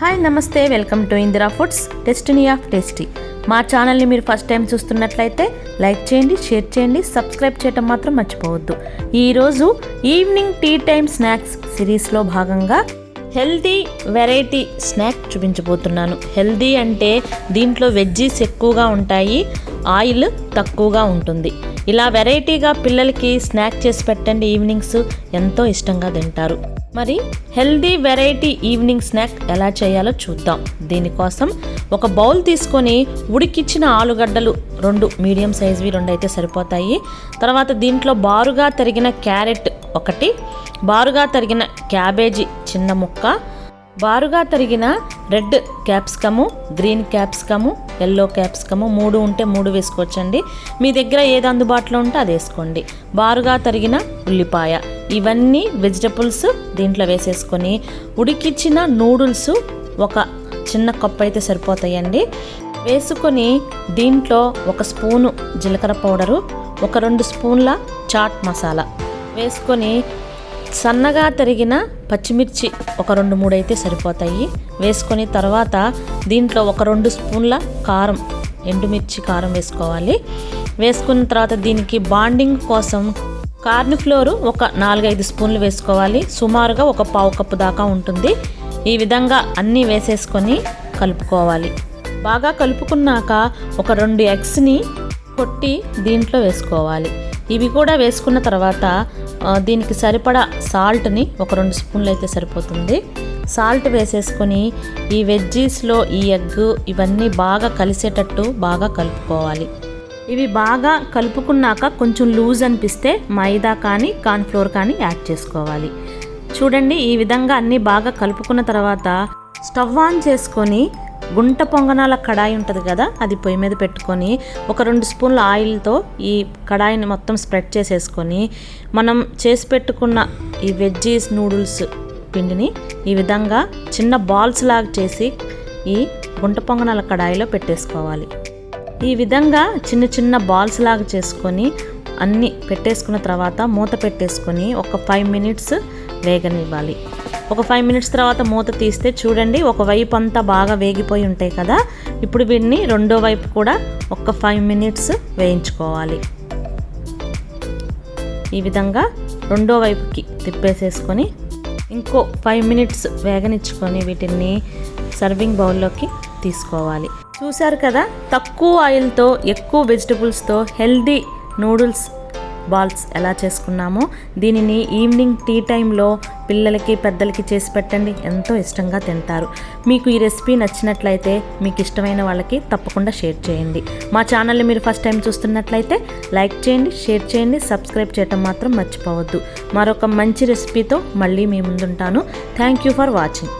Hi నమస్తే, welcome to Indira foods destiny of tasty. మా ఛానల్ని మీరు ఫస్ట్ టైం చూస్తున్నట్లయితే లైక్ చేయండి, షేర్ చేయండి, సబ్స్క్రైబ్ చేయటం మాత్రం మర్చిపోవద్దు. ఈరోజు ఈవినింగ్ టీ టైమ్ స్నాక్స్ సిరీస్లో భాగంగా హెల్దీ వెరైటీ స్నాక్ చూపించబోతున్నాను. హెల్దీ అంటే దీంట్లో వెజ్జీస్ ఎక్కువగా ఉంటాయి, ఆయిల్ తక్కువగా ఉంటుంది. ఇలా వెరైటీగా పిల్లలకి స్నాక్ చేసి పెట్టండి, ఈవినింగ్స్ ఎంతో ఇష్టంగా తింటారు. మరి హెల్దీ వెరైటీ ఈవినింగ్ స్నాక్ ఎలా చేయాలో చూద్దాం. దీనికోసం ఒక బౌల్ తీసుకొని ఉడికిచ్చిన ఆలుగడ్డలు 2 మీడియం సైజ్వి 2 అయితే సరిపోతాయి. తర్వాత దీంట్లో బారుగా తరిగిన క్యారెట్ 1, బారుగా తరిగిన క్యాబేజీ చిన్న ముక్క, బారుగా తరిగిన red capsicum, green capsicum, yellow capsicum 3 ఉంటే 3 వేసుకోవచ్చండి. మీ దగ్గర ఏది అందుబాటులో ఉంటే అది వేసుకోండి. బారుగా తరిగిన ఉల్లిపాయ, ఇవన్నీ వెజిటబుల్స్ దీంట్లో వేసేసుకొని ఉడికిచ్చిన నూడిల్స్ ఒక చిన్న కప్పు అయితే సరిపోతాయండి. వేసుకొని దీంట్లో 1 స్పూను జీలకర్ర పౌడరు, ఒక 2 స్పూన్ల చాట్ మసాలా వేసుకొని సన్నగా తరిగిన పచ్చిమిర్చి ఒక 2-3 అయితే సరిపోతాయి వేసుకొని, తర్వాత దీంట్లో ఒక 2 స్పూన్ల కారం, ఎండుమిర్చి కారం వేసుకోవాలి. వేసుకున్న తర్వాత దీనికి బాండింగ్ కోసం కార్న్ ఫ్లోర్ ఒక 4-5 స్పూన్లు వేసుకోవాలి. సుమారుగా ఒక పావు కప్పు దాకా ఉంటుంది. ఈ విధంగా అన్నీ వేసేసుకొని కలుపుకోవాలి. బాగా కలుపుకున్నాక ఒక 2 ఎగ్స్ని కొట్టి దీంట్లో వేసుకోవాలి. ఇవి కూడా వేసుకున్న తర్వాత దీనికి సరిపడా సాల్ట్ని ఒక 2 స్పూన్లు అయితే సరిపోతుంది. సాల్ట్ వేసేసుకొని ఈ వెజ్జీస్లో ఈ ఎగ్ ఇవన్నీ బాగా కలిసేటట్టు బాగా కలుపుకోవాలి. ఇవి బాగా కలుపుకున్నాక కొంచెం లూజ్ అనిపిస్తే మైదా కానీ కార్న్ఫ్లోర్ కానీ యాడ్ చేసుకోవాలి. చూడండి, ఈ విధంగా అన్నీ బాగా కలుపుకున్న తర్వాత స్టవ్ ఆన్ చేసుకొని గుంట పొంగనాల కడాయి ఉంటుంది కదా, అది పొయ్యి మీద పెట్టుకొని ఒక 2 స్పూన్ల ఆయిల్తో ఈ కడాయిని మొత్తం స్ప్రెడ్ చేసేసుకొని మనం చేసి పెట్టుకున్న ఈ వెజ్జీస్ నూడిల్స్ పిండిని ఈ విధంగా చిన్న బాల్స్ లాగా చేసి ఈ గుంట పొంగనాల కడాయిలో పెట్టేసుకోవాలి. ఈ విధంగా చిన్న చిన్న బాల్స్ లాగా చేసుకొని అన్నీ పెట్టేసుకున్న తర్వాత మూత పెట్టేసుకొని ఒక 5 మినిట్స్ వేగనివ్వాలి. ఒక 5 మినిట్స్ తర్వాత మూత తీస్తే చూడండి, ఒక వైపు అంతా బాగా వేగిపోయి ఉంటాయి కదా. ఇప్పుడు వీటిని రెండో వైపు కూడా ఒక 5 మినిట్స్ వేయించుకోవాలి. ఈ విధంగా రెండో వైపుకి తిప్పేసేసుకొని ఇంకో 5 మినిట్స్ వేగనిచ్చుకొని వీటిని సర్వింగ్ బౌల్లోకి తీసుకోవాలి. చూసారు కదా, తక్కువ ఆయిల్తో ఎక్కువ వెజిటబుల్స్తో హెల్దీ నూడిల్స్ బాల్స్ ఎలా చేసుకున్నామో. దీనిని ఈవినింగ్ టీ టైంలో పిల్లలకి పెద్దలకి చేసి పెట్టండి, ఎంతో ఇష్టంగా తింటారు. మీకు ఈ రెసిపీ నచ్చినట్లయితే మీకు ఇష్టమైన వాళ్ళకి తప్పకుండా షేర్ చేయండి. మా ఛానల్ని మీరు ఫస్ట్ టైం చూస్తున్నట్లయితే లైక్ చేయండి, షేర్ చేయండి, సబ్స్క్రైబ్ చేయటం మాత్రం మర్చిపోవద్దు. మరొక మంచి రెసిపీతో మళ్ళీ మీ ముందుంటాను. Thank you for watching.